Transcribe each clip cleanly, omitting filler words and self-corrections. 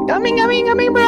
Coming, bro!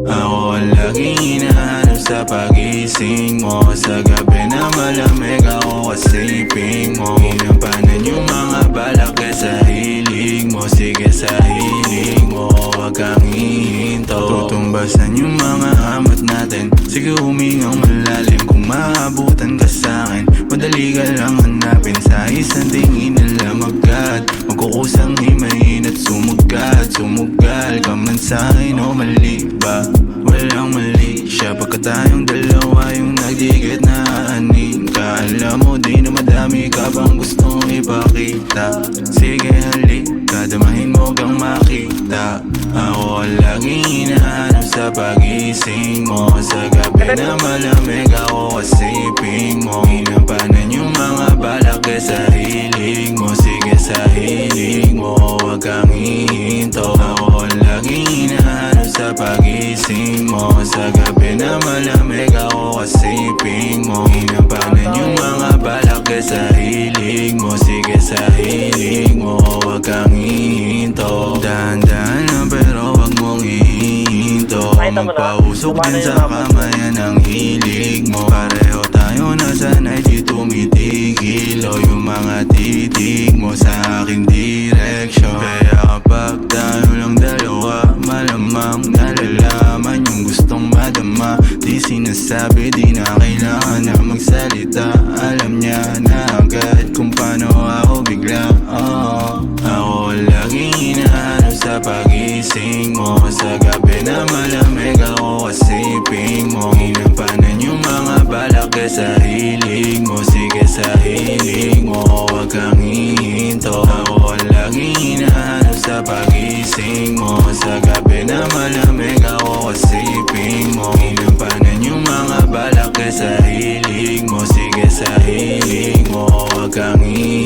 Ako ang laging hinahanap sa pagising mo. Sa gabi na malamig ako kasiping mo. Ginampanan yung mga balak sa hilig mo. Sige sa hilig mo, wag kang hihinto. Tutumbasan yung mga hamot natin. Sige humingang malalim. Kung maabutan ka sa'kin, madali ka lang hanapin. Sa isang tingin na agad magkukusang himayin at sumugal. Sumugal ka man sa'kin o mali ba? Walang mali siya. Pagka tayong dalawa yung nagdikit na aanin ka. Alam mo di na madami ka bang gustong ipakita. Sige halika, damahin mo kang makita. Ako ang laging hinahanap sa pagising mo. Sa gabi na malamig ako kasiping mo. Ginampanan yung mga balak sa hilig mo. Sige sa hilig mo, wag kang hihinto. Ako ang laging hinahanap sa pagising mo. Sa gabi na malamig ako kasiping mo. Ginampanan yung mga balak sa hilig mo. Sige sa hilig mo, wag kang hihinto. Dahan-dahan lang pero wag mong hihinto. Magpausok din sa kamayan ng hilig mo. Pareho tayo nasanay di tumitigil. O yung mga titig mo sa aking direksyon. Kaya kapag tayo lang dalawa, malamang nalalaman yung gustong madama. Di sinasabi, di na kailangan na magsalita. Alam niya na agad kung paano ako bigla. Ako laging hinahanap sa pagising mo. Sa gabi na malamig ako kasiping mo. Ginampanan yung mga balak sa hilig mo. Sige sa hilig mo, wag kang hihinto. Ako laging hinahanap sa pagising mo. Sa gabi na malamig ako kasiping mo. Ginampanan yung mga balak sa hilig mo. Sige sa hilig mo, wag kang hihinto.